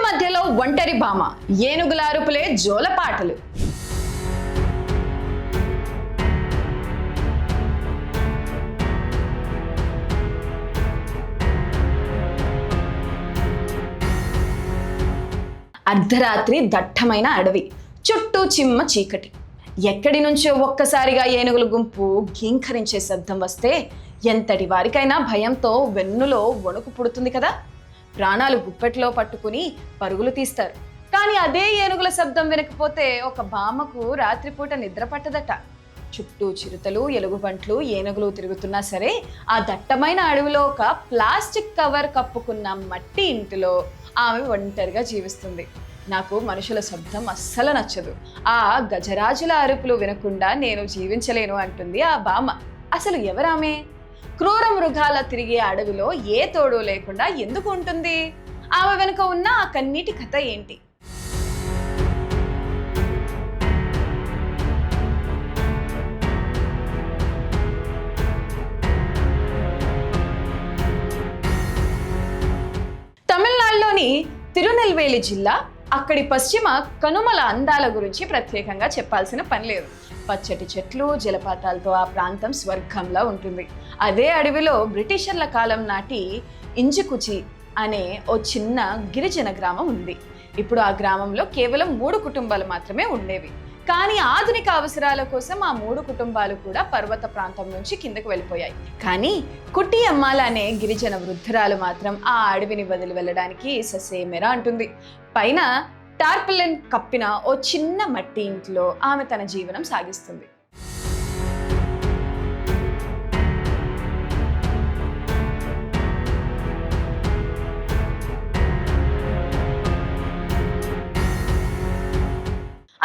మధ్యలో ఒంటరి భామ, ఏనుగుల అరుపులే జోలపాటలు. అర్ధరాత్రి దట్టమైన అడవి, చుట్టూ చిమ్మ చీకటి. ఎక్కడి నుంచో ఒక్కసారిగా ఏనుగుల గుంపు గీంకరించే శబ్దం వస్తే ఎంతటి వారికైనా భయంతో వెన్నులో వణుకు పుడుతుంది కదా. ప్రాణాలు గుప్పెట్లో పట్టుకుని పరుగులు తీస్తారు. కానీ అదే ఏనుగుల శబ్దం వినకపోతే ఒక బామ్మకు రాత్రిపూట నిద్ర పట్టదట. చుట్టూ చిరుతలు, ఎలుగుబంట్లు, ఏనుగులు తిరుగుతున్నా సరే ఆ దట్టమైన అడవిలో ఒక ప్లాస్టిక్ కవర్ కప్పుకున్న మట్టి ఇంటిలో ఆమె ఒంటరిగా జీవిస్తుంది. నాకు మనుషుల శబ్దం అస్సలు నచ్చదు. ఆ గజరాజుల అరుపులు వినకుండా నేను జీవించలేను అంటుంది ఆ బామ్మ. అసలు ఎవరామె? క్రూర మృగాల తిరిగే అడవిలో ఏ తోడు లేకుండా ఎందుకు ఉంటుంది? ఆమె వెనుక ఉన్న ఆ కన్నీటి కథ ఏంటి? తమిళనాడులోని తిరునెల్వేలి జిల్లా, అక్కడి పశ్చిమ కనుమల అందాల గురించి ప్రత్యేకంగా చెప్పాల్సిన పని లేదు. పచ్చటి చెట్లు, జలపాతాలతో ఆ ప్రాంతం స్వర్గంలా ఉంటుంది. అదే అడవిలో బ్రిటిషర్ల కాలం నాటి ఇంజుకుచి అనే ఓ చిన్న గిరిజన గ్రామం ఉంది. ఇప్పుడు ఆ గ్రామంలో కేవలం 3 కుటుంబాలు మాత్రమే ఉండేవి. కానీ ఆధునిక అవసరాల కోసం ఆ 3 కుటుంబాలు కూడా పర్వత ప్రాంతం నుంచి కిందకు వెళ్ళిపోయాయి. కానీ కుట్టి అమ్మాల అనే గిరిజన వృద్ధురాలు మాత్రం ఆ అడవిని వదిలి వెళ్ళడానికి ససేమెరా అంటుంది. పైన టార్పలిన్ కప్పిన ఓ చిన్న మట్టి ఇంట్లో ఆమె తన జీవనం సాగిస్తుంది.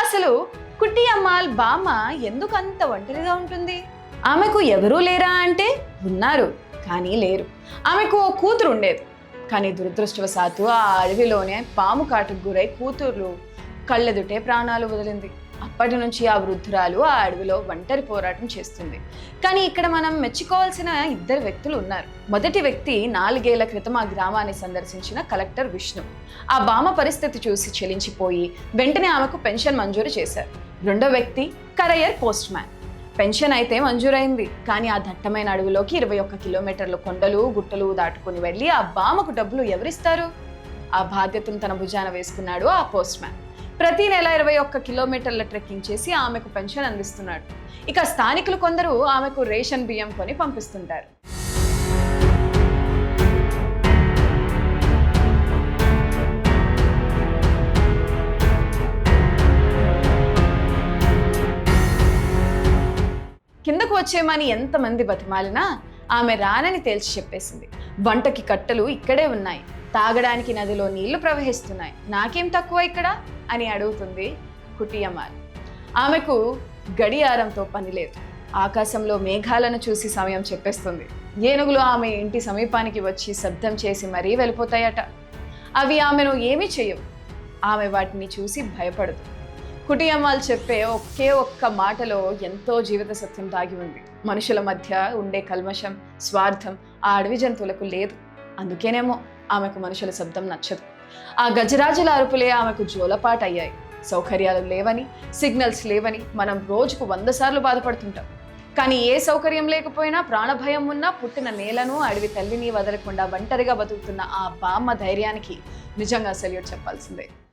అసలు కుట్టి అమ్మాల్ బామ్మ ఎందుకు అంత ఒంటరిగా ఉంటుంది? ఆమెకు ఎవరూ లేరా అంటే ఉన్నారు, కానీ లేరు. ఆమెకు ఓ కూతురు ఉండేది. కానీ దురదృష్టవశాత్తు ఆ అడవిలోనే పాము కాటుకు గురై కూతురు కళ్ళెదుటే ప్రాణాలు వదిలింది. అప్పటి నుంచి ఆ వృద్ధురాలు ఆ అడవిలో ఒంటరి పోరాటం చేస్తుంది. కానీ ఇక్కడ మనం మెచ్చుకోవాల్సిన 2 వ్యక్తులు ఉన్నారు. మొదటి వ్యక్తి 4 ఏళ్ల క్రితం ఆ గ్రామాన్ని సందర్శించిన కలెక్టర్ విష్ణు. ఆ బామ్మ పరిస్థితి చూసి చెలించిపోయి వెంటనే ఆమెకు పెన్షన్ మంజూరు చేశారు. రెండో వ్యక్తి కరయ్యర్ పోస్ట్ మ్యాన్. పెన్షన్ అయితే మంజూరైంది, కానీ ఆ దట్టమైన అడవిలోకి 21 కిలోమీటర్ల కొండలు, గుట్టలు దాటుకుని వెళ్ళి ఆ బామ్మకు డబ్బులు ఎవరిస్తారు? ఆ బాధ్యతను తన భుజాన వేసుకున్నాడు ఆ పోస్ట్ మ్యాన్. ప్రతి నెల 21 కిలోమీటర్ల ట్రెక్కింగ్ చేసి ఆమెకు పెన్షన్ అందిస్తున్నాడు. ఇక స్థానికులు కొందరు ఆమెకు రేషన్ బియ్యం కొని పంపిస్తుంటారు. కిందకు వచ్చేమని ఎంతమంది బతిమాలినా ఆమె రానని తేల్చి చెప్పేసింది. వంటకి కట్టెలు ఇక్కడే ఉన్నాయి, తాగడానికి నదిలో నీళ్లు ప్రవహిస్తున్నాయి, నాకేం తక్కువ ఇక్కడ అని అడుగుతుంది కుట్టి అమ్మాల్. ఆమెకు గడియారంతో పని లేదు. ఆకాశంలో మేఘాలను చూసి సమయం చెప్పేస్తుంది. ఏనుగులు ఆమె ఇంటి సమీపానికి వచ్చి శబ్దం చేసి మరీ వెళ్ళిపోతాయట. అవి ఆమెను ఏమీ చేయవు. ఆమె వాటిని చూసి భయపడదు. కుట్టి అమ్మాల్ చెప్పే ఒకే ఒక్క మాటలో ఎంతో జీవిత సత్యం దాగి ఉంది. మనుషుల మధ్య ఉండే కల్మషం, స్వార్థం ఆ అడవి జంతువులకు లేదు. అందుకేనేమో ఆమెకు మనుషుల శబ్దం నచ్చదు. ఆ గజరాజుల అరుపులే ఆమెకు జోలపాట అయ్యాయి. సౌకర్యాలు లేవని, సిగ్నల్స్ లేవని మనం రోజుకు 100 సార్లు బాధపడుతుంటాం. కానీ ఏ సౌకర్యం లేకపోయినా, ప్రాణభయం ఉన్నా, పుట్టిన నేలను, అడవి తల్లిని వదలకుండా ఒంటరిగా బతుకుతున్న ఆ బామ్మ ధైర్యానికి నిజంగా సెల్యూట్ చెప్పాల్సిందే.